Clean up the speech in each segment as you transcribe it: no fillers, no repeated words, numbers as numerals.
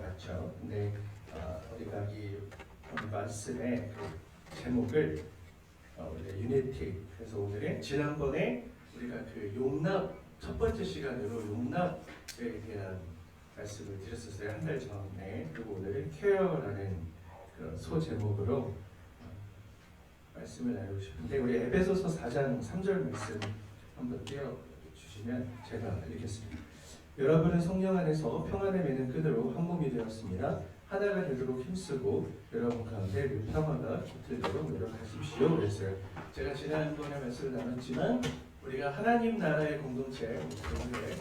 봤죠. 근데 우리가 이 말씀의 그 제목을 우리가 유니티. 그래서 오늘은 지난번에 우리가 그 용납 첫 번째 시간으로 용납에 대한 말씀을 드렸었어요. 한 달 전에. 그리고 오늘은 케어라는 그런 소제목으로 말씀을 나누고 싶은데 우리 에베소서 4장 3절 말씀 한번 띄워주시면 제가 읽겠습니다. 여러분은 성령 안에서 평안을 맺는 끈으로 한 몸이 되었습니다. 하나가 되도록 힘쓰고 여러분 가운데 그 평화가 깃들도록 노력하십시오. 그랬어요. 제가 지난번에 말씀을 나눴지만 우리가 하나님 나라의 공동체, 하나님 나라의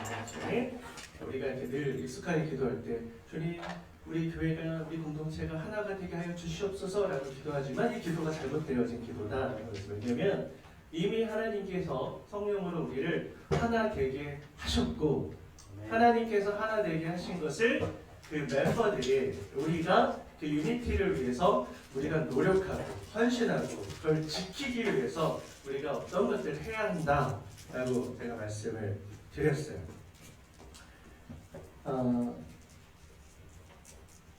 공동체에 우리가 이렇게 늘 익숙하게 기도할 때 주님 우리 교회가 우리 공동체가 하나가 되게 하여 주시옵소서라고 기도하지만 이 기도가 잘못되어진 기도다라는 것을 왜냐하면 이미 하나님께서 성령으로 우리를 하나 되게 하셨고 하나님께서 하나 되게 하신 것을 그 멤버들이 우리가 그 유니티를 위해서 우리가 노력하고 헌신하고 그걸 지키기 위해서 우리가 어떤 것들을 해야 한다라고 제가 말씀을 드렸어요.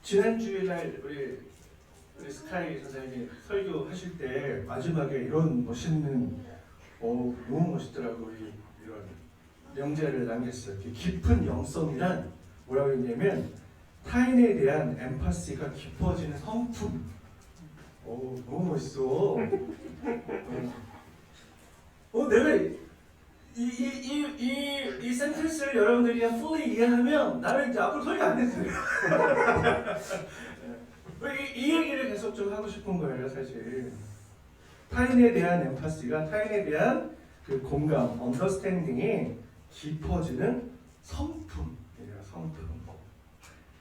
지난 주일날 우리 스카이 선생님이 설교하실 때 마지막에 이런 멋있는 너무 멋있더라고 이런 명제를 남겼어요. 깊은 영성이란 뭐라고 했냐면 타인에 대한 엠파시가 깊어지는 성품. 너무 멋있어. 내가 이 센텐스를 여러분들이 fully 이해하면 나는 이제 앞으로 설교 안 했어요. 이 얘기를 계속 좀 하고 싶은 거예요, 사실. 타인에 대한 엠파시가 타인에 대한 그 공감, 언더스탠딩이 깊어지는 성품이에요, 성품.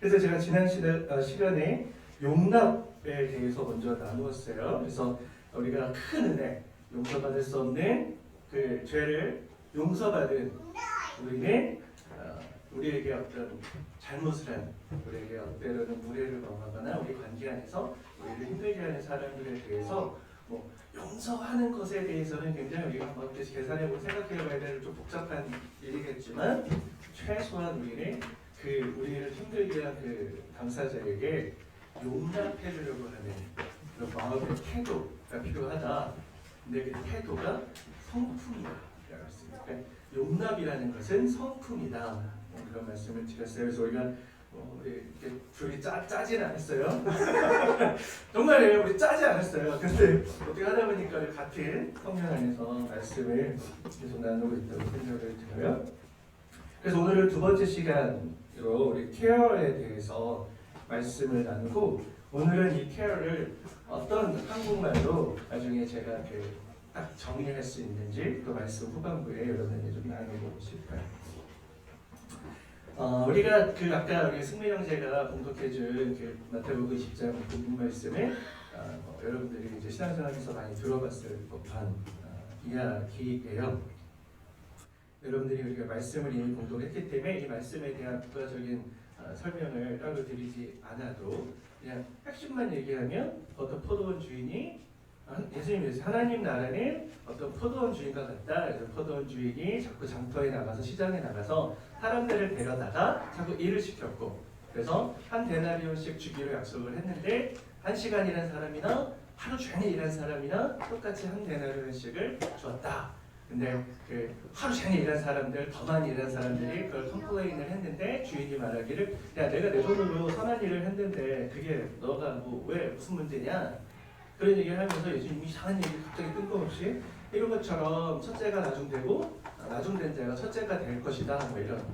그래서 제가 지난 시간에 용납에 대해서 먼저 나누었어요. 그래서 우리가 큰 은혜, 용서받을 수 없는 그 죄를 용서받은 우리에게 어떤 잘못을 한 우리에게 때로는 무례를 범하거나 우리 관계 안에서 우리를 힘들게 하는 사람들에 대해서 용서하는 것에 대해서는 굉장히 우리가 한번 계산해보고 생각해봐야 될 좀 복잡한 일이겠지만 최소한 우리를 힘들게 한 그 당사자에게 용납해주려고 하는 그런 마음의 태도가 필요하다. 근데 그 태도가 성품이다. 그러니까 용납이라는 것은 성품이다. 그런 말씀을 드렸어요. 그래서 우리가 이렇게 둘이 짜진 않았어요. 정말이에요. 우리 짜지 않았어요. 근데 어떻게 하다 보니까 같은 성령 안에서 말씀을 계속 나누고 있다고 생각을 들어요. 그래서 오늘은 두 번째 시간으로 우리 케어에 대해서 말씀을 나누고 오늘은 이 케어를 어떤 한국말로 나중에 제가 딱 정리할 수 있는지 그 말씀 후반부에 여러분에게 좀 나누고 싶어요. 우리가 아까 우리 승민 형제가 봉독해준 그 마태복음 20장 본문 말씀을 여러분들이 이제 신앙생활에서 많이 들어봤을 법한 이야기예요. 여러분들이 우리가 말씀을 이미 봉독했기 때문에 이 말씀에 대한 부가적인 설명을 따로 드리지 않아도 그냥 핵심만 얘기하면 어떤 포도원 주인이 예수님이 하나님 나라는 어떤 포도원 주인과 같다. 그래서 포도원 주인이 자꾸 장터에 나가서 시장에 나가서 사람들을 데려다가 자꾸 일을 시켰고 그래서 한 데나리온씩 주기로 약속을 했는데 1시간 일한 사람이나 하루 종일 일한 사람이나 똑같이 한 데나리온씩을 주었다. 근데 그 하루 종일 일한 사람들, 더 많이 일한 사람들이 그걸 컴플레인을 했는데 주인이 말하기를 야 내가 내 돈으로 선한 일을 했는데 그게 너가 왜 무슨 문제냐 그런 얘기를 하면서 예수님이 이상한 얘기 갑자기 뜬금없이 이런 것처럼 첫째가 나중되고 나중된 자가 첫째가 될 것이다 이런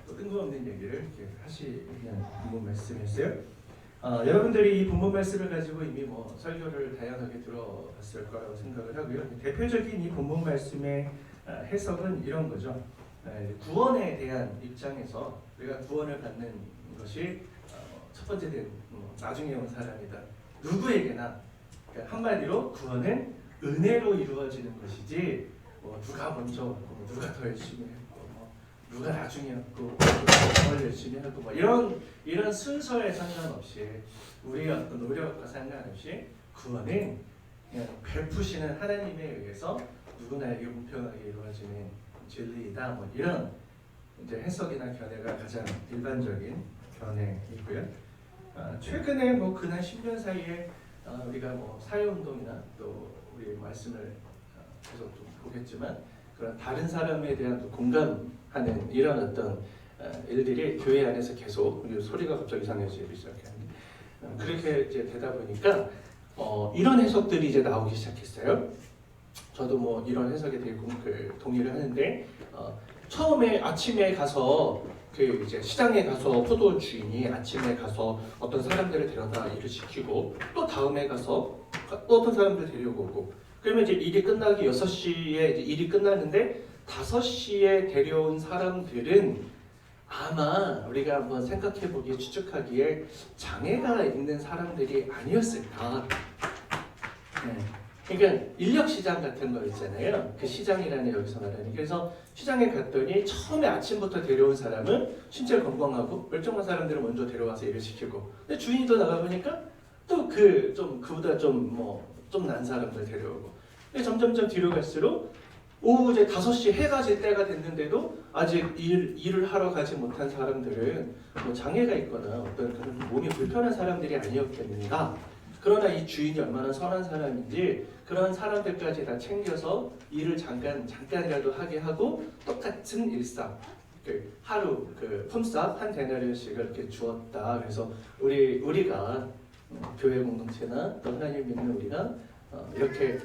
뜬금없는 얘기를 이렇게 하시는 본문 말씀이었어요. 여러분들이 이 본문 말씀을 가지고 이미 설교를 다양하게 들어봤을 거라고 생각을 하고요. 대표적인 이 본문 말씀의 해석은 이런 거죠. 구원에 대한 입장에서 우리가 구원을 받는 것이 첫 번째 나중에 온 사람이다. 누구에게나 그러니까 한마디로 구원은 은혜로 이루어지는 것이지 누가 먼저 왔고 누가 더 열심히 했고 누가 나중에 왔고 누가 더 열심히 하고 이런 순서에 상관없이 우리의 어떤 노력과 상관없이 구원은 그냥 베푸시는 하나님에 의해서 누구나에게 공평하게 이루어지는 진리이다. 이런 이제 해석이나 견해가 가장 일반적인 견해이고요. 최근에 뭐 근한 10년 사이에 우리가 뭐 사회운동이나 또 우리 말씀을 계속 좀 보겠지만 그런 다른 사람에 대한 또 공감하는 이런 어떤 일들이 교회 안에서 계속 우리 소리가 갑자기 이상해지기 시작했는데 그렇게 이제 되다 보니까 이런 해석들이 이제 나오기 시작했어요. 저도 뭐 이런 해석에 대해 동의를 하는데 처음에 아침에 가서 그 이제 시장에 가서 포도 주인이 아침에 가서 어떤 사람들을 데려다 일을 시키고 또 다음에 가서 또 어떤 사람들을 데려오고 그러면 이제 일이 끝나기 6시에 이제 일이 끝나는데 5시에 데려온 사람들은 아마 우리가 한번 생각해보기에 추측하기에 장애가 있는 사람들이 아니었을까. 네. 그러니까 인력시장 같은 거 있잖아요. 그 시장이라는 여기서 말하는. 그래서 시장에 갔더니 처음에 아침부터 데려온 사람은 신체 건강하고 멀쩡한 사람들을 먼저 데려와서 일을 시키고 근데 주인이 또 나가보니까 또 그보다 좀 난 사람들 데려오고 근데 점점점 뒤로 갈수록 오후 이제 5시 해가 질 때가 됐는데도 아직 일을 하러 가지 못한 사람들은 뭐 장애가 있거나 어떤 그런 몸이 불편한 사람들이 아니었겠는가. 그러나 이 주인이 얼마나 선한 사람인지 그런 사람들까지 다 챙겨서 일을 잠깐이라도 하게 하고 똑같은 일상 하루 품삯 한 데나리온씩을 이렇게 주었다. 그래서 우리가 교회 공동체나 또 하나님 믿는 우리가 이렇게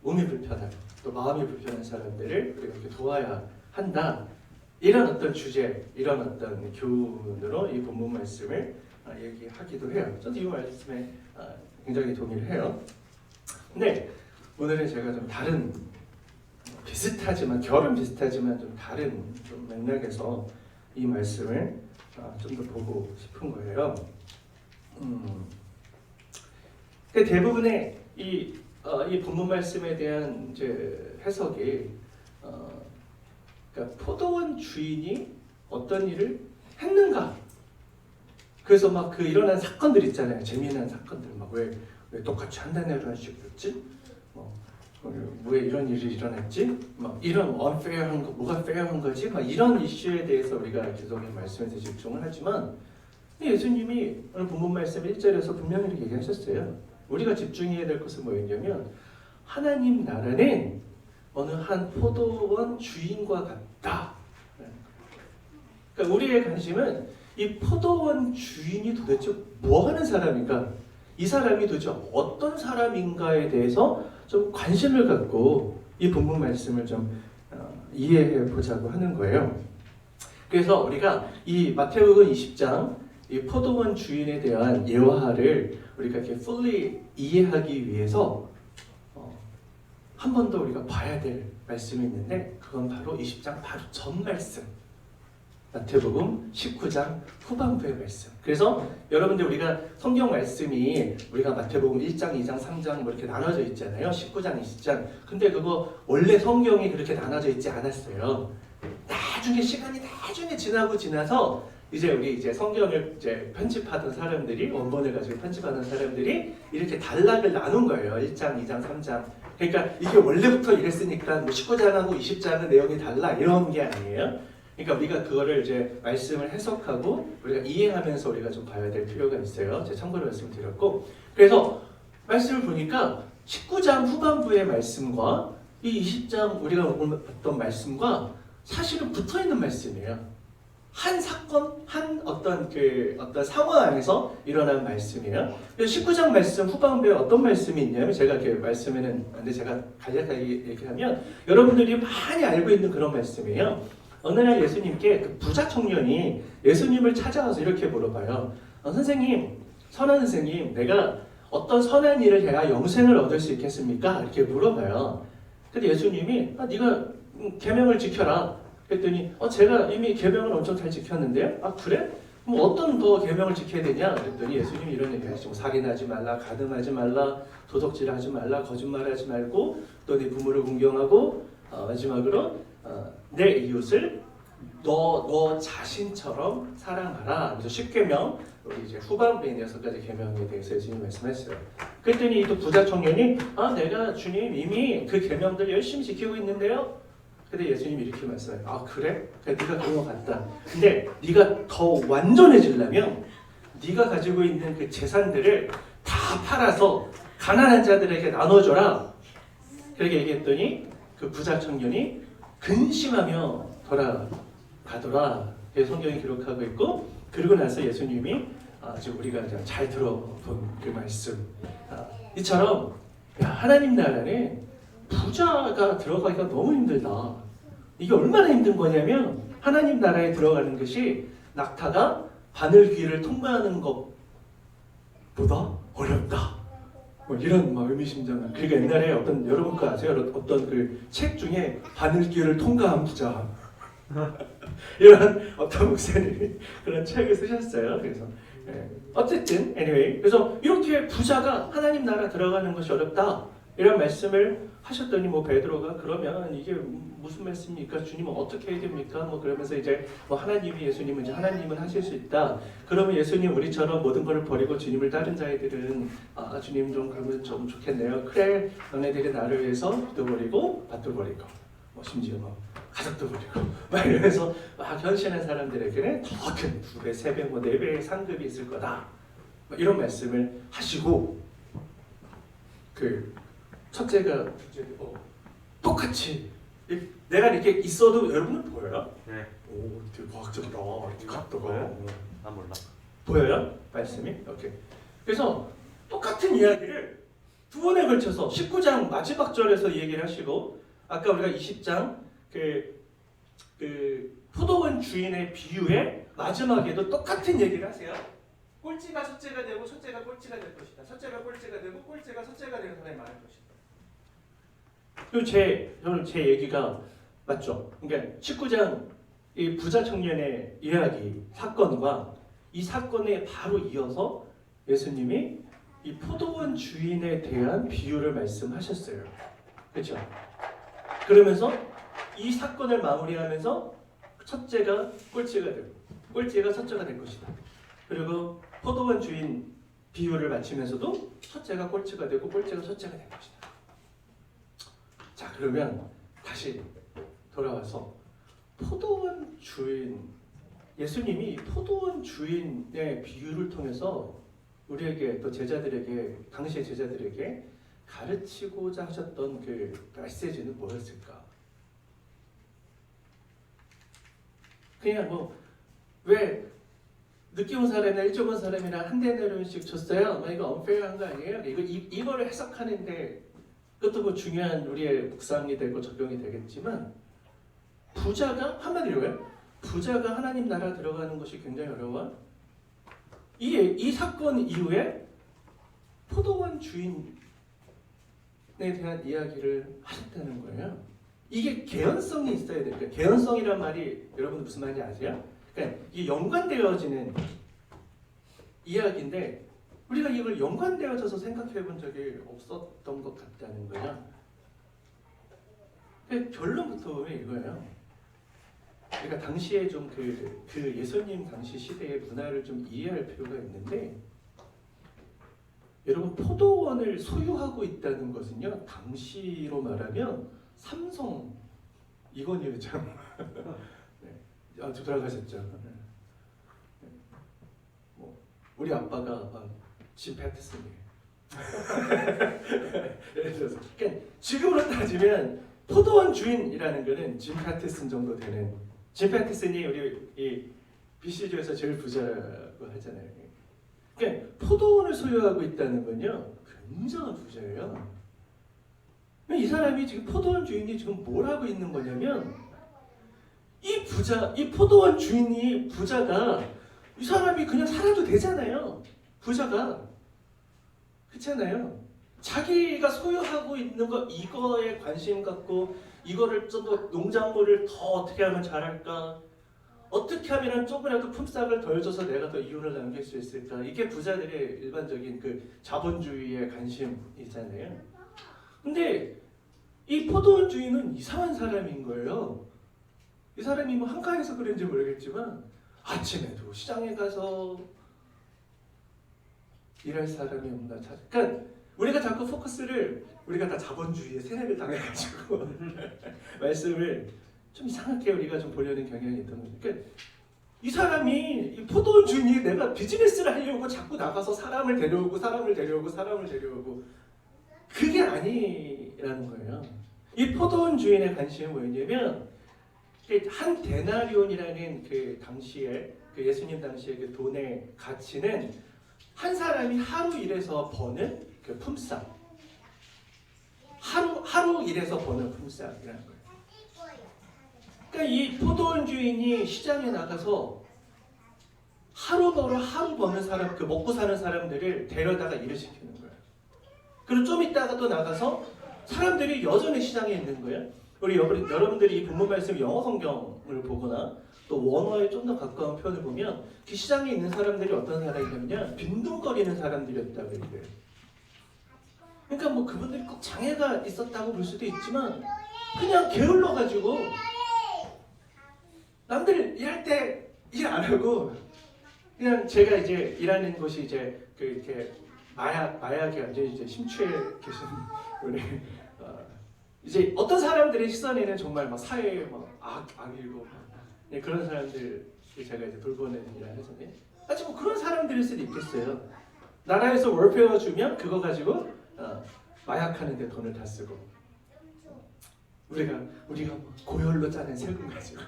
몸이 불편한 또 마음이 불편한 사람들을 우리가 이렇게 도와야 한다. 이런 어떤 주제, 이런 어떤 교훈으로 이 본문 말씀을 얘기하기도 해요. 저도 이 말씀에 굉장히 동의를 해요. 근데 오늘은 제가 좀 다른 비슷하지만 결은 비슷하지만 좀 다른 좀 맥락에서 이 말씀을 좀 더 보고 싶은 거예요. 대부분의 이 본문 말씀에 대한 이제 해석이 그러니까 포도원 주인이 어떤 일을 했는가. 그래서 막 그 일어난 사건들 있잖아요. 재미난 사건들 막 왜 똑같이 한 단어로 하시겠지? 왜 이런 일이 일어났지? 막 이런 unfair한 거 뭐가 fair한 거지? 막 이런 이슈에 대해서 우리가 계속 말씀에서 집중을 하지만 예수님이 오늘 본문 말씀 1절에서 분명히 이렇게 얘기하셨어요. 우리가 집중해야 될 것은 뭐였냐면 하나님 나라는 어느 한 포도원 주인과 같다. 그러니까 우리의 관심은 이 포도원 주인이 도대체 뭐 하는 사람인가? 이 사람이 도대체 어떤 사람인가에 대해서 좀 관심을 갖고 이 본문 말씀을 좀 이해해 보자고 하는 거예요. 그래서 우리가 이 마태복음 20장 이 포도원 주인에 대한 예화를 우리가 이렇게 fully 이해하기 위해서 한 번 더 우리가 봐야 될 말씀이 있는데 그건 바로 20장 바로 전 말씀. 마태복음 19장 후반부의 말씀. 그래서 여러분들 우리가 성경 말씀이 우리가 마태복음 1장, 2장, 3장 뭐 이렇게 나눠져 있잖아요. 19장, 20장. 근데 그거 원래 성경이 그렇게 나눠져 있지 않았어요. 나중에 시간이 지나고 지나서 우리 성경을 편집하던 사람들이 원본을 가지고 편집하던 사람들이 이렇게 단락을 나눈 거예요. 1장, 2장, 3장. 그러니까 이게 원래부터 이랬으니까 뭐 19장하고 20장은 내용이 달라 이런 게 아니에요. 그러니까 우리가 그거를 말씀을 해석하고 우리가 이해하면서 우리가 좀 봐야 될 필요가 있어요. 제가 참고로 말씀드렸고 그래서 말씀을 보니까 19장 후반부의 말씀과 이 20장 우리가 봤던 말씀과 사실은 붙어 있는 말씀이에요. 한 사건, 한 어떤 상황 안에서 일어난 말씀이에요. 19장 말씀 후반부에 어떤 말씀이 있냐면 제가 이렇게 말씀에는 근데 제가 간략하게 얘기하면 여러분들이 많이 알고 있는 그런 말씀이에요. 어느 날 예수님께 그 부자 청년이 예수님을 찾아와서 이렇게 물어봐요. 선생님, 선한 선생님, 내가 어떤 선한 일을 해야 영생을 얻을 수 있겠습니까? 이렇게 물어봐요. 근데 예수님이 네가 계명을 지켜라. 그랬더니 제가 이미 계명을 엄청 잘 지켰는데요. 아 그래? 그럼 어떤 더 계명을 지켜야 되냐? 그랬더니 예수님이 이런 얘기 하시죠. 살인하지 말라, 가늠하지 말라, 도둑질하지 말라, 거짓말하지 말고 또 네 부모를 공경하고 마지막으로 내 이웃을 너 자신처럼 사랑하라. 그래서 10계명 우리 후반부에 6가지 계명에 대해서 예수님이 말씀했어요. 그랬더니 또 부자 청년이 내가 주님 이미 그 계명들 열심히 지키고 있는데요. 근데 예수님이 이렇게 말씀해요. 아 그래? 그래 네가 그런 것 같다. 근데 네가 더 완전해지려면 네가 가지고 있는 그 재산들을 다 팔아서 가난한 자들에게 나눠줘라. 그렇게 얘기했더니 그 부자 청년이 근심하며 돌아가더라. 성경이 기록하고 있고, 그리고 나서 예수님이 아주 우리가 잘 들어본 그 말씀, 이처럼 야, 하나님 나라는 부자가 들어가기가 너무 힘들다. 이게 얼마나 힘든 거냐면 하나님 나라에 들어가는 것이 낙타가 바늘귀를 통과하는 것보다 어렵다. 뭐 이런 의미심장한. 그러니까 옛날에 어떤, 여러분 거 아세요? 어떤 그 책 중에 바늘귀를 통과한 부자 이런 어떤 목사님이 그런 책을 쓰셨어요. 그래서 어쨌든 anyway, 그래서 이렇게 부자가 하나님 나라 들어가는 것이 어렵다 이런 말씀을 하셨더니 뭐 베드로가 그러면 이게 무슨 말씀입니까? 주님은 어떻게 해야 됩니까? 뭐 그러면서 이제 뭐 하나님이 예수님은 이제 하나님은 하실 수 있다. 그러면 예수님 우리처럼 모든 것을 버리고 주님을 따른 자들은 주님 좀 그러면 좀 좋겠네요. 그래, 너네들이 나를 위해서 빚도 버리고 밭도 버리고 뭐 심지어 뭐 가족도 버리고 막 이러면서 막 헌신한 사람들에게는 더 큰 2배, 3배, 뭐 4배의 상급이 있을 거다. 뭐 이런 말씀을 하시고, 그 첫째가 똑같이 내가 이렇게 있어도 여러분은 보여요? 네. 오, 되게 과학적이다. 이렇게 각도가 난 몰라. 보여요? 말씀이? 오케이. 그래서 똑같은 이야기를 두 번에 걸쳐서 19장 마지막 절에서 얘기를 하시고, 아까 우리가 20장 그 포도원 주인의 비유의 마지막에도 똑같은 얘기를 하세요. 꼴찌가 첫째가 되고 첫째가 꼴찌가 될 것이다. 첫째가 꼴찌가 되고 꼴찌가 첫째가 되는 사람이 많을 것이다. 그리고 저는 제 얘기가 맞죠. 그러니까 19장 이 부자 청년의 이야기 사건과 이 사건에 바로 이어서 예수님이 이 포도원 주인에 대한 비유를 말씀하셨어요. 그렇죠? 그러면서 이 사건을 마무리하면서 첫째가 꼴찌가 되고 꼴찌가 첫째가 될 것이다. 그리고 포도원 주인 비유를 마치면서도 첫째가 꼴찌가 되고 꼴찌가 첫째가 될 것이다. 자, 그러면 다시 돌아와서 포도원 주인, 예수님이 포도원 주인의 비유를 통해서 우리에게, 또 제자들에게, 당시의 제자들에게 가르치고자 하셨던 그 메시지는 뭐였을까? 그냥 뭐 왜 늦게 온 사람이나 일찍 온 사람이나 한 대 내려씩 줬어요? 이거 unfair한 거 아니에요? 이거를 해석하는데 그것도 뭐 중요한 우리의 묵상이 되고 적용이 되겠지만, 부자가 한마디로요, 부자가 하나님 나라 들어가는 것이 굉장히 어려워. 이 사건 이후에 포도원 주인에 대한 이야기를 하셨다는 거예요. 이게 개연성이 있어야 됩니다. 개연성이란 말이 여러분 무슨 말인지 아세요? 그러니까 이게 연관되어지는 이야기인데 우리가 이걸 연관되어져서 생각해 본 적이 없었던 것 같다는 거예요. 결론부터 보면 이거예요. 그러니까 당시에 좀 그 예수님 당시 시대의 문화를 좀 이해할 필요가 있는데, 여러분 포도원을 소유하고 있다는 것은요, 당시로 말하면 삼성 이건희 회장 네. 돌아가셨죠. 네. 뭐 우리 아빠가 짐 패티슨이에요. 예를 들어서 그러니까 지금으로 따지면 포도원 주인이라는 거는 짐 패티슨 정도 되는, 짐 패티슨이 우리 이 BC주에서 제일 부자라고 하잖아요. 그러니까 포도원을 소유하고 있다는 건요, 굉장한 부자예요. 이 사람이 지금 포도원 주인이 지금 뭘 하고 있는 거냐면, 이 포도원 주인이 부자가, 이 사람이 그냥 살아도 되잖아요. 부자가. 그렇잖아요. 자기가 소유하고 있는 거 이거에 관심 갖고 이거를 좀 더 농작물을 더 어떻게 하면 잘할까? 어떻게 하면 조금이라도 품삯을 덜 줘서 내가 더 이윤을 남길 수 있을까? 이게 부자들의 일반적인 그 자본주의의 관심이잖아요. 근데 이 포도원 주인은 이상한 사람인 거예요. 이 사람이 뭐 한가해서 그런지 모르겠지만 아침에도 시장에 가서 일할 사람이 없나 찾아. 그러니까 우리가 자꾸 포커스를 우리가 다 자본주의에 세뇌를 당해가지고 말씀을 좀 이상하게 우리가 좀 보려는 경향이 있던 거죠. 그러니까 이 사람이 이 포도원 주인이 내가 비즈니스를 하려고 자꾸 나가서 사람을 데려오고 그게 아니라는 거예요. 이 포도원 주인의 관심은 뭐였냐면 한 데나리온이라는 그 당시에 그 예수님 당시의 그 돈의 가치는 한 사람이 하루 일해서 버는 그 품삯, 하루 일해서 버는 품삯이라는 거예요. 그러니까 이 포도원 주인이 시장에 나가서 하루 버는 사람, 그 먹고 사는 사람들을 데려다가 일을 시키는 거예요. 그리고 좀 있다가 또 나가서 사람들이 여전히 시장에 있는 거예요. 우리 여러분들이 이 본문 말씀 영어 성경을 보거나 또 원어에 좀 더 가까운 표현을 보면 그 시장에 있는 사람들이 어떤 사람이냐면 빈둥거리는 사람들이었다고 얘기해요. 그러니까 뭐 그분들이 꼭 장애가 있었다고 볼 수도 있지만 그냥 게을러가지고 남들 일할 때 일 안 하고 그냥 제가 이제 일하는 곳이 이제 그 이렇게 마약에 완전 이제 심취해 계신 우리 이제 어떤 사람들의 시선에는 정말 막 사회에 막 악이고 네, 그런 사람들 제가 이제 돌보는 일을 하잖아요. 아직 뭐 그런 사람들일 수도 있겠어요. 나라에서 월페어 주면 그거 가지고 마약하는데 돈을 다 쓰고 우리가 뭐 고열로 짜낸 세금 가지고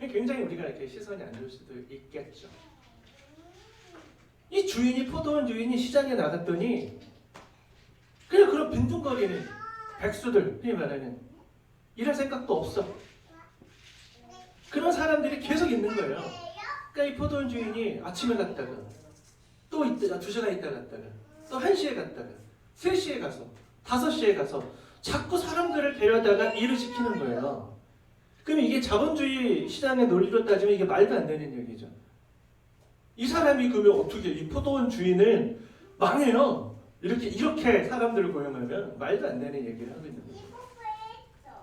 굉장히 우리가 이렇게 시선이 안 좋을 수도 있겠죠. 이 주인이 포도원 주인이 시장에 나갔더니 그냥 그런 빈둥거리는 백수들, 흔히 말하는 일할 생각도 없어. 그런 사람들이 계속 있는 거예요. 그러니까 이 포도원 주인이 아침에 갔다가 또 있다가 2시간 있다 갔다가 또 1시에 갔다가 3시에 가서 5시에 가서 자꾸 사람들을 데려다가 일을 시키는 거예요. 그럼 이게 자본주의 시장의 논리로 따지면 이게 말도 안 되는 얘기죠. 이 사람이 그러면 어떻게 이 포도원 주인은 망해요. 이렇게 사람들을 고용하면 말도 안 되는 얘기를 하고 있는 거죠.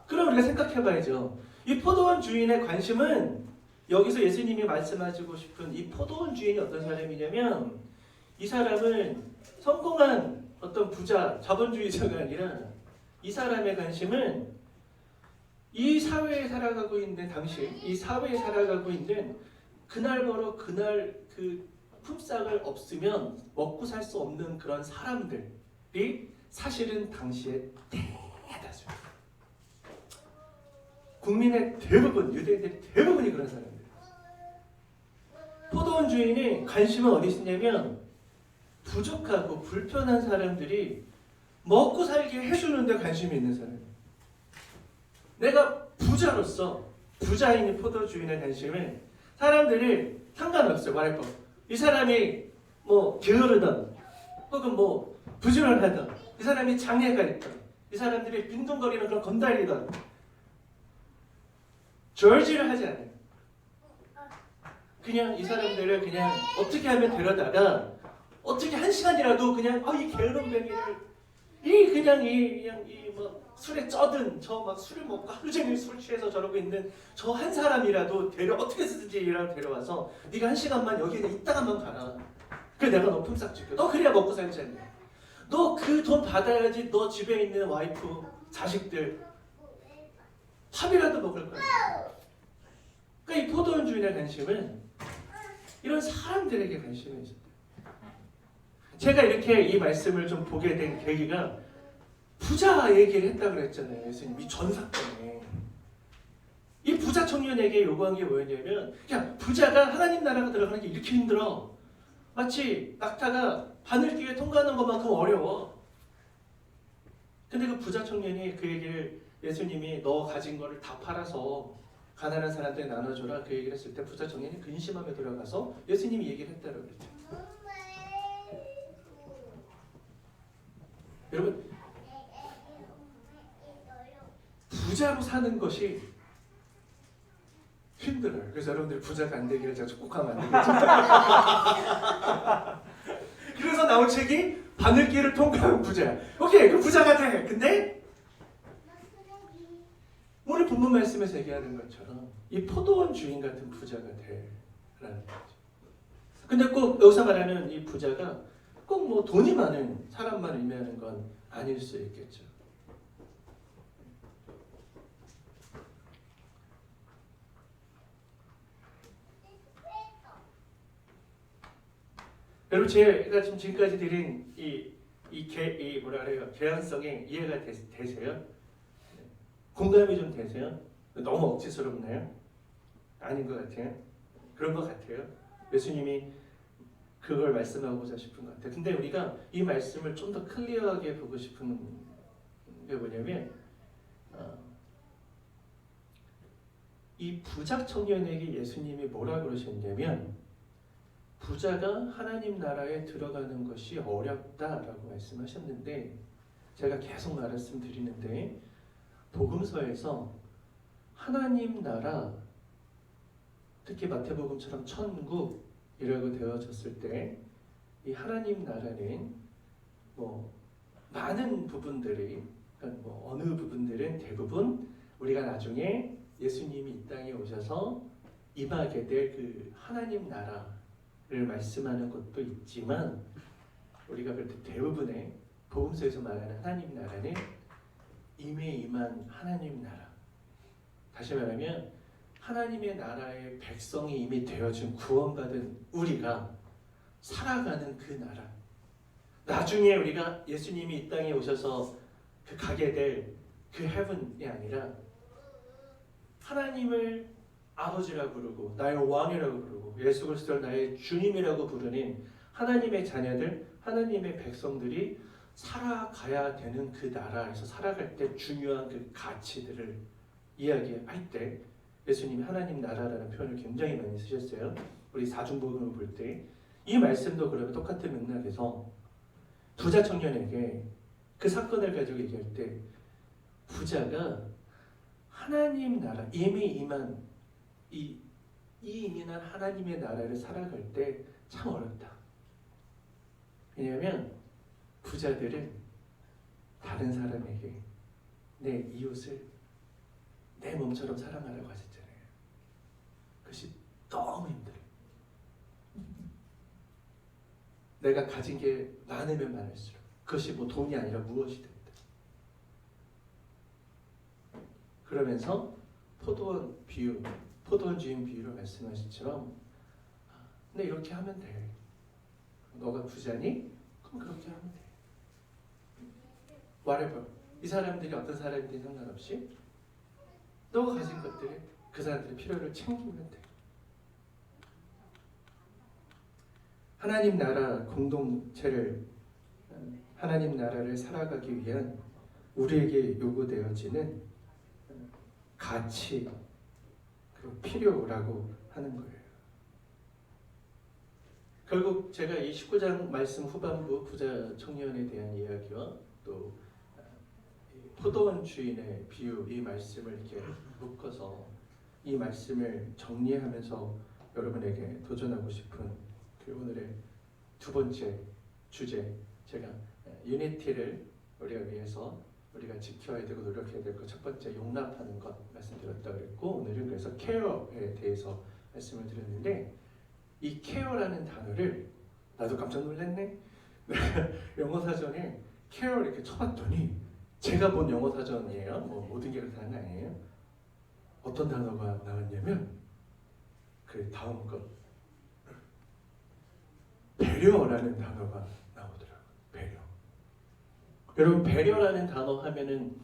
그럼 우리가 생각해봐야죠. 이 포도원 주인의 관심은 여기서 예수님이 말씀하시고 싶은 이 포도원 주인이 어떤 사람이냐면 이 사람은 성공한 어떤 부자, 자본주의자가 아니라 이 사람의 관심은 이 사회에 살아가고 있는 당시 이 사회에 살아가고 있는 그날 벌어 그날 그 품삯을 없으면 먹고 살 수 없는 그런 사람들이 사실은 당시에 대다수 국민의 대부분 유대인들이 대부분이 그런 사람들. 포도원 주인이 관심은 어디 있냐면 부족하고 불편한 사람들이 먹고 살게 해주는데 관심이 있는 사람. 내가 부자로서 부자인 포도 주인의 관심은 사람들이 상관없어요. 말할 이 사람이 뭐 게으르던 혹은 뭐 부지런하던 이 사람이 장애가 있던 이 사람들이 빈둥거리는 그런 건달이던 절지를 하지 않아요. 그냥 이 사람들을 그냥 어떻게 하면 데려다가 어떻게 1시간이라도 그냥 이 게으른 뱅이를 이 뭐 술에 쩌든 저 막 술을 먹고 하루 종일 술 취해서 저러고 있는 저 한 사람이라도 어떻게 쓰든지 데려와서 네가 1시간만 여기에 있다가만 가라. 그래 내가 너 품삯 줄게. 너 그래야 먹고 살지 않냐. 너 그 돈 받아야지 너 집에 있는 와이프 자식들 밥이라도 먹을 거야. 그러니까 이 포도원 주인의 관심은 이런 사람들에게 관심이 있어요. 제가 이렇게 이 말씀을 좀 보게 된 계기가 부자 얘기를 했다고 그랬잖아요. 예수님 이 전 사건에 이 부자 청년에게 요구한 게 뭐였냐면 그냥 부자가 하나님 나라가 들어가는 게 이렇게 힘들어. 마치 낙타가 바늘길에 통과하는 것만큼 어려워. 근데 그 부자 청년이 그 얘기를 예수님이 너 가진 거를 다 팔아서 가난한 사람들에 나눠줘라 그 얘기를 했을 때 부자 청년이 근심하며 들어가서 예수님이 얘기를 했다고 그랬죠. 여러분 부자로 사는 것이 힘들어요. 그래서 여러분들 부자가 안 되기를 제가 축복하면 안 되겠죠. 그래서 나온 책이 바늘길을 통과한 부자. 오케이, 그 부자가 돼. 근데 오늘 본문 말씀에서 얘기하는 것처럼 이 포도원 주인 같은 부자가 돼라는 거죠. 근데 꼭 여기서 말하는 이 부자가 꼭 뭐 돈이 많은 사람만 의미하는 건 아닐 수 있겠죠. 여러분 제가 지금까지 드린 이 뭐라 그래요? 개연성에 이해가 되세요? 공감이 좀 되세요? 너무 억지스럽나요? 아닌 것 같아요. 그런 것 같아요. 예수님이 그걸 말씀하고자 싶은 것 같아요. 근데 우리가 이 말씀을 좀 더 클리어하게 보고 싶은 게 뭐냐면 이 부자 청년에게 예수님이 뭐라 그러셨냐면 부자가 하나님 나라에 들어가는 것이 어렵다라고 말씀하셨는데 제가 계속 말씀드리는데 복음서에서 하나님 나라 특히 마태복음처럼 천국이라고 되어졌을 때 이 하나님 나라는 뭐 많은 부분들이 그러니까 뭐 어느 부분들은 대부분 우리가 나중에 예수님이 이 땅에 오셔서 임하게 될 그 하나님 나라를 말씀하는 것도 있지만 우리가 그럴 때 대부분의 복음서에서 말하는 하나님 나라는 이미 임한 하나님 나라. 다시 말하면 하나님의 나라의 백성이 이미 되어준 구원받은 우리가 살아가는 그 나라. 나중에 우리가 예수님이 이 땅에 오셔서 그 가게 될 그 헤븐이 아니라 하나님을 아버지라고 부르고 나의 왕이라고 부르고 예수 그리스도를 나의 주님이라고 부르는 하나님의 자녀들, 하나님의 백성들이 살아가야 되는 그 나라에서 살아갈 때 중요한 그 가치들을 이야기할 때 예수님이 하나님 나라라는 표현을 굉장히 많이 쓰셨어요. 우리 사중복음을 볼 때 이 말씀도 그러면 똑같은 맥락에서 부자 청년에게 그 사건을 가지고 얘기할 때 부자가 하나님 나라 이미 임한 이 이민한 하나님의 나라를 살아갈 때 참 어렵다. 왜냐하면 부자들은 다른 사람에게 내 이웃을 내 몸처럼 사랑하라고 하셨잖아요. 그것이 너무 힘들어요. 내가 가진 게 많으면 많을수록 그것이 뭐 돈이 아니라 무엇이든 그러면서 포도원 비유, 포도원 주인 비유로 말씀하신처럼 근데 이렇게 하면 돼. 너가 부자니? 그럼 그렇게 하면 돼. whatever. 이 사람들이 어떤 사람인지 상관없이 너가 가진 것들을 그 사람들의 필요를 챙기면 돼. 하나님 나라 공동체를 하나님 나라를 살아가기 위한 우리에게 요구되어지는 가치, 그 필요라고 하는 거예요. 결국 제가 이 19장 말씀 후반부 부자 청년에 대한 이야기와 또 포도원 주인의 비유 이 말씀을 이렇게 묶어서 이 말씀을 정리하면서 여러분에게 도전하고 싶은 그 오늘의 두 번째 주제 제가 유니티를 우리가 위해서 우리가 지켜야 되고 노력해야 될 것 첫 번째 용납하는 것 말씀드렸다 그랬고 오늘은 그래서 케어에 대해서 말씀을 드렸는데 이 케어라는 단어를 나도 깜짝 놀랐네. 영어 사전에 케어 이렇게 쳐봤더니 제가 본 영어 사전이에요. 뭐 모든 게 그렇다는 거 아니에요. 어떤 단어가 나왔냐면 그 다음 것 배려라는 단어가 나오더라고요. 배려. 여러분 배려라는 단어 하면은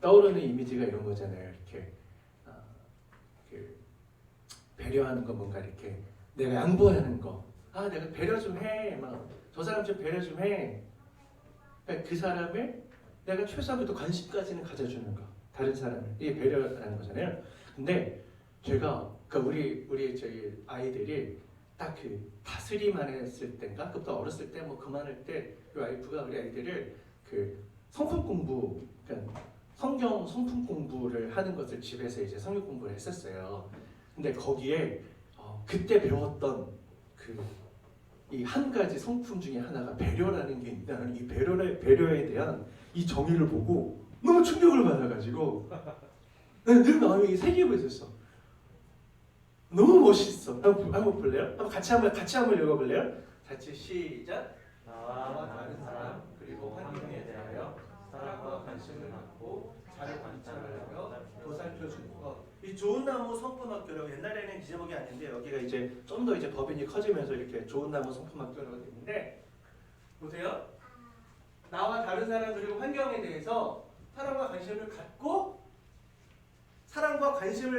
떠오르는 이미지가 이런 거잖아요. 이렇게 그 배려하는 거 뭔가 이렇게 내가 양보하는 거. 아 내가 배려 좀 해. 막 저 사람 좀 배려 좀 해. 그러니까 그 사람을 내가 최소한도 관심까지는 가져주는 거. 다른 사람을 이게 배려라는 거잖아요. 근데 제가 그러니까 우리 저희 아이들이 딱 그 다스리만 했을 때인가 그보다 어렸을 때 뭐 그만할 때 이 와이프가 우리 아이들을 그 성품 공부 그러니까 성경 성품 공부를 하는 것을 집에서 이제 성경 공부를 했었어요. 근데 거기에 그때 배웠던 그 이 한 가지 성품 중에 하나가 배려라는 게 있다는 이 배려에 대한 이 정의를 보고 너무 충격을 받아가지고 늘 마음이 새기고 있었어. 너무 멋있어. 한번 볼래요? 같이 한번 읽어볼래요? 같이 시작. 나와 다른 사람 그리고 환경에 대하여 사랑과 관심을 갖고 잘 관찰하여 보살펴 주는 것. 이 좋은 나무 성품학교라고 옛날에는 이 제목이 아닌데 여기가 이제 좀 더 이제 법인이 커지면서 이렇게 좋은 나무 성품학교라고 됐는데 보세요. 나와 다른 사람 그리고 환경에 대해서 사랑과 관심을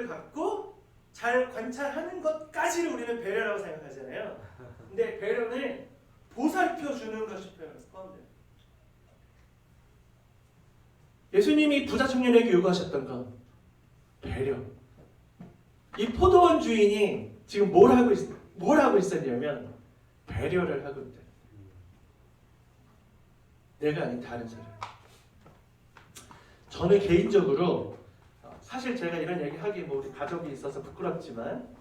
갖고 잘 관찰하는 것까지를 우리는 배려라고 생각하잖아요. 근데 배려는 보살펴 주는 것이 포함돼요. 예수님이 부자 청년에게 요구하셨던 것 배려. 이 포도원 주인이 지금 뭘 하고 있었냐면 배려를 하고 있다. 내가 아닌 다른 사람. 저는 개인적으로 사실 제가 이런 얘기 하기 뭐 우리 가족이 있어서 부끄럽지만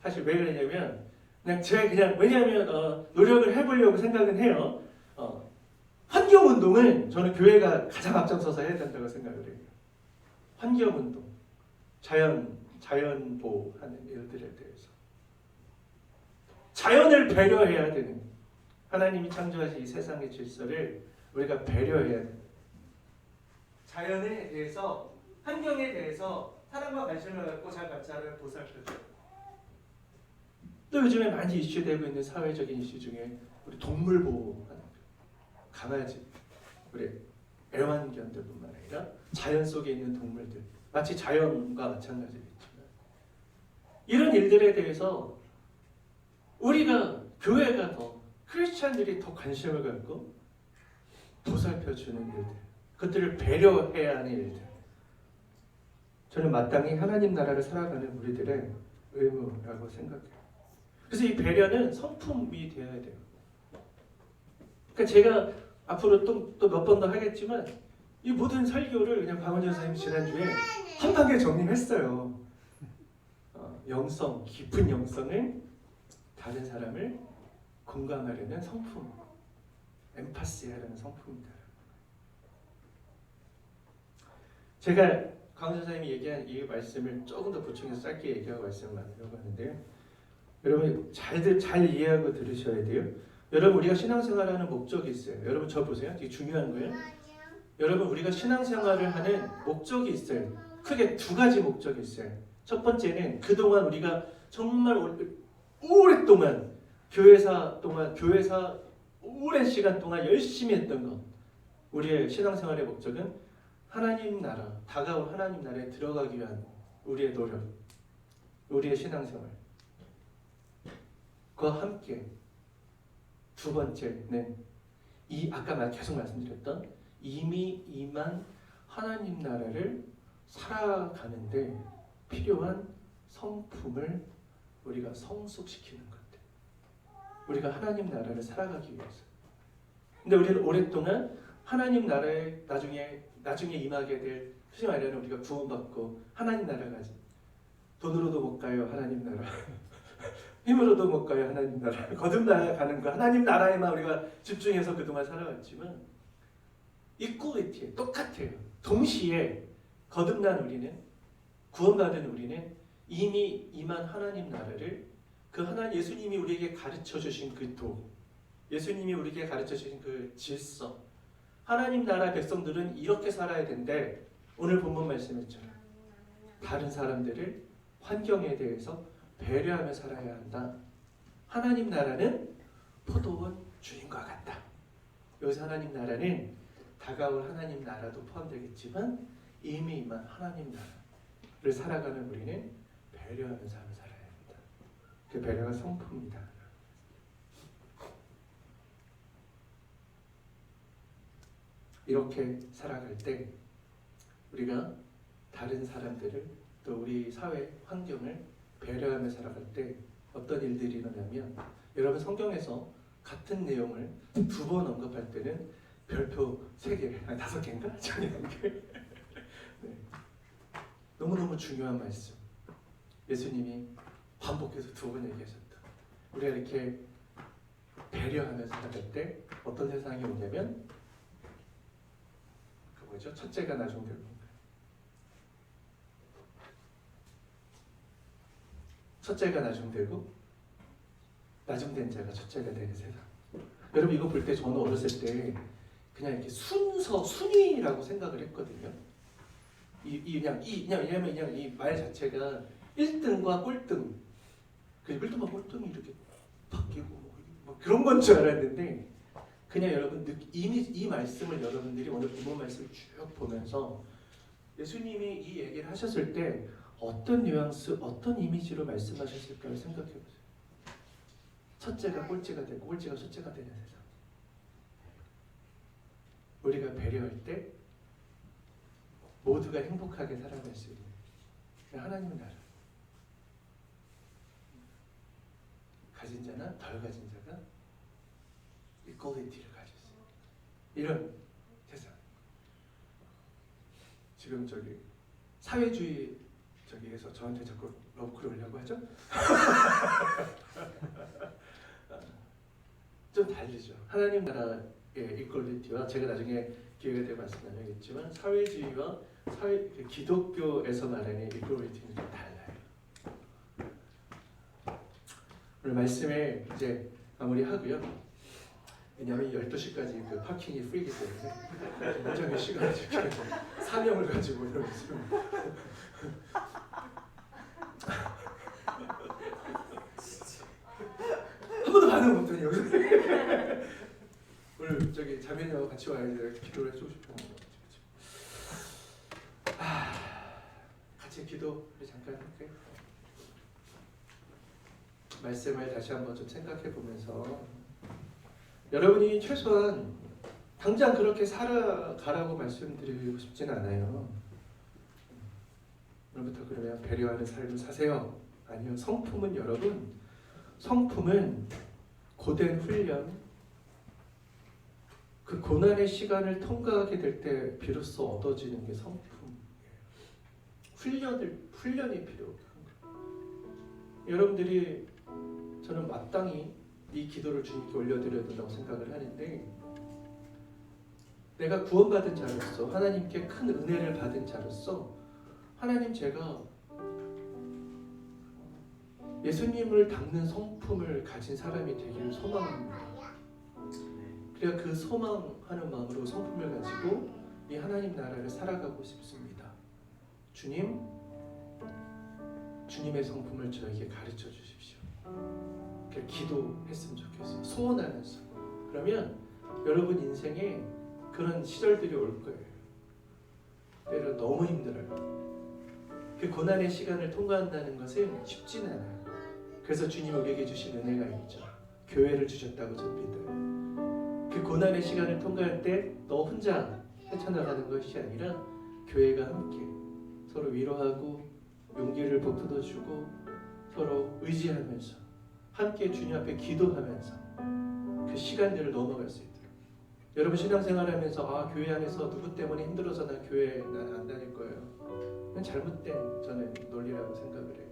사실 왜 그러냐면 왜냐하면 노력을 해보려고 생각은 해요. 환경운동은 저는 교회가 가장 앞장서서 해야 된다고 생각을 해요. 환경운동, 자연보호하는 일들에 대해서 자연을 배려해야 되는 하나님이 창조하신 이 세상의 질서를 우리가 배려해야 돼요. 자연에 대해서, 환경에 대해서 사랑과 관심을 갖고 잘 관찰을 보살펴줘요. 또 요즘에 많이 이슈되고 있는 사회적인 이슈 중에 우리 동물 보호하는 강아지, 우리 애완견들뿐만 아니라 자연 속에 있는 동물들, 마치 자연과 마찬가지겠지만 이런 일들에 대해서 우리가 교회가 크리스찬들이 더 관심을 갖고 보살펴주는 일들, 그것들을 배려해야 하는 일들, 저는 마땅히 하나님 나라를 살아가는 우리들의 의무라고 생각해요. 그래서 이 배려는 성품이 되어야 돼요. 그러니까 제가 앞으로 또 몇 번 더 하겠지만 이 모든 설교를 그냥 박원전 선생님 지난주에 한 방에 정리했어요. 영성, 깊은 영성을 다른 사람을 공감하려는 성품, 엠파시하려는 성품입니다. 제가 강원 선생님이 얘기한 이 말씀을 조금 더 보충해서 짧게 얘기하고 말씀을 나누려고 하는데요. 여러분 잘 이해하고 들으셔야 돼요. 여러분 우리가 신앙생활하는 목적이 있어요. 여러분 저 보세요. 되게 중요한 거예요. 여러분 우리가 신앙생활을 하는 목적이 있어요. 크게 두 가지 목적이 있어요. 첫 번째는 그동안 우리가 정말 오랫동안 교회사 오랜 시간 동안 열심히 했던 것, 우리의 신앙생활의 목적은 하나님 나라, 다가올 하나님 나라에 들어가기 위한 우리의 노력, 우리의 신앙생활. 그와 함께 두 번째는 아까 계속 말씀드렸던 이미 임한 하나님 나라를 살아가는데 필요한 성품을 우리가 성숙시키는 것들. 우리가 하나님 나라를 살아가기 위해서. 근데 우리는 오랫동안 하나님 나라에 나중에 임하게 될, 솔직히 말하면 우리가 구원받고 하나님 나라 가지. 돈으로도 못 가요 하나님 나라. 힘으로도 못 가요 하나님 나라. 거듭나가는 거 하나님 나라에만 우리가 집중해서 그동안 살아왔지만 이퀄리티 똑같아요. 동시에 거듭난 우리는, 구원받은 우리는 이미 임한 하나님 나라를 예수님이 우리에게 가르쳐 주신 그 도, 예수님이 우리에게 가르쳐 주신 그 질서, 하나님 나라 백성들은 이렇게 살아야 된대. 오늘 본문 말씀했잖아요. 다른 사람들을 환경에 대해서 배려하며 살아야 한다. 하나님 나라는 포도원 주인과 같다. 여기서 하나님 나라는 다가올 하나님 나라도 포함되겠지만 이미 임한 하나님 나라를 살아가는 우리는 배려하는 삶을 살아야 합니다. 그 배려가 성품입니다. 이렇게 살아갈 때 우리가 다른 사람들을, 또 우리 사회 환경을 배려하며 살아갈 때 어떤 일들이 일어나면, 여러분 성경에서 같은 내용을 두 번 언급할 때는 별표 3개, 5개인가? 네. 너무너무 중요한 말씀. 예수님이 반복해서 2번 얘기하셨다. 우리가 이렇게 배려하며 살아갈 때 어떤 세상이 오냐면 첫째가 나중될 건가요? 첫째가 나중되고 나중된 자가 첫째가 되는 세상. 여러분 이거 볼 때 저는 어렸을 때 그냥 이렇게 순위라고 생각을 했거든요. 왜냐면 그냥 이 말 자체가 1등과 꼴등, 그리고 1등과 꼴등이 이렇게 바뀌고 뭐 그런 건 줄 알았는데, 그냥 여러분 이 말씀을 여러분들이 오늘 본문 말씀을 쭉 보면서 예수님이 이 얘기를 하셨을 때 어떤 뉘앙스, 어떤 이미지로 말씀하셨을까를 생각해 보세요. 첫째가 꼴찌가 되고 꼴찌가 첫째가 되는 세상. 우리가 배려할 때 모두가 행복하게 살아갈 수 있는 하나님의 나라. 가진 자나 덜 가진 자가 이퀄리티를 가질 수 있는 이런 세상. 지금 저기 사회주의 저기에서 저한테 자꾸 러브콜 오려고 하죠? 좀 다르죠. 하나님 나라의 이퀄리티와 제가 나중에 기회가 되면 말씀드리겠지만 사회주의와 기독교에서 말하는 이퀄리티는 좀 달라요. 오늘 말씀에 이제 마무리하고요. 왜냐하면 12시까지 그 파킹이 프리기 때문에 굉장히 시간을 지켜야 사명을 가지고 이러고 있습니다. 한 번도 반응 못하니 여기서 오늘 저기 자매님하고 같이 와야 돼. 기도를 해주고 싶어요. 같이 기도 우리 잠깐 할게요. 말씀을 다시 한번 좀 생각해 보면서 여러분이 최소한 당장 그렇게 살아가라고 말씀드리고 싶지는 않아요. 오늘부터 그러면 배려하는 삶을 사세요. 아니요, 성품은 여러분, 성품은 고된 훈련, 그 고난의 시간을 통과하게 될 때 비로소 얻어지는 게 성품이에요. 훈련이 필요한 거예요. 여러분들이 저는 마땅히 이 기도를 주님께 올려드려야 된다고 생각을 하는데, 내가 구원받은 자로서 하나님께 큰 은혜를 받은 자로서 하나님 제가 예수님을 닮는 성품을 가진 사람이 되기를 소망합니다. 그래야 그 소망하는 마음으로 성품을 가지고 이 하나님 나라를 살아가고 싶습니다. 주님의 성품을 저에게 가르쳐 주십시오. 그렇게 기도했으면 좋겠어요. 소원하면서. 그러면 여러분 인생에 그런 시절들이 올 거예요. 때로 너무 힘들어요. 그 고난의 시간을 통과한다는 것은 쉽지는 않아요. 그래서 주님 우리에게 주신 은혜가 있죠. 교회를 주셨다고 전 믿어요. 그 고난의 시간을 통과할 때 너 혼자 헤쳐나가는 것이 아니라 교회가 함께 서로 위로하고 용기를 북돋아주고 서로 의지하면서 함께 주님 앞에 기도하면서 그 시간들을 넘어갈 수 있도록. 여러분 신앙생활하면서 교회 안에서 누구 때문에 힘들어서 나 교회 난 안 다닐 거예요. 그건 잘못된 저는 논리라고 생각을 해요.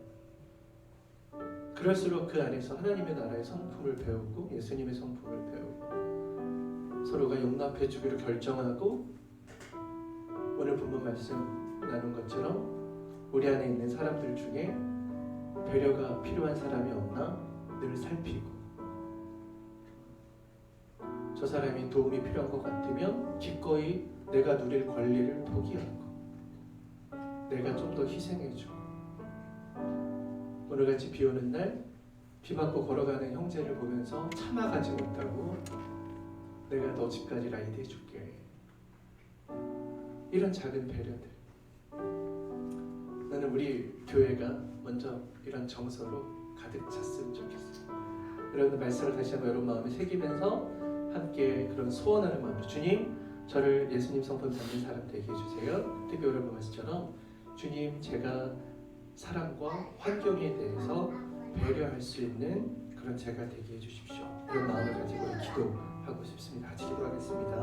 그럴수록 그 안에서 하나님의 나라의 성품을 배우고 예수님의 성품을 배우고 서로가 용납해 주기로 결정하고 오늘 본문 말씀 나눈 것처럼 우리 안에 있는 사람들 중에 배려가 필요한 사람이 없나 늘 살피고, 저 사람이 도움이 필요한 것 같으면 기꺼이 내가 누릴 권리를 포기하고 내가 좀 더 희생해주고, 오늘같이 비 오는 날 비 맞고 걸어가는 형제를 보면서 참아가지 못하고 내가 너 집까지 라이드 해줄게. 이런 작은 배려들. 나는 우리 교회가 먼저 이런 정서로 가득 찼으면 좋겠어요. 여러분들 말씀을 다시 한번 여러분 마음에 새기면서 함께 그런 소원하는 마음으로 주님 저를 예수님 성품 닮는 사람 되게 해주세요. 특히 여러분 말씀처럼 주님 제가 사람과 환경에 대해서 배려할 수 있는 그런 제가 되게 해주십시오. 이런 마음을 가지고 기도하고 싶습니다. 같이 기도하겠습니다.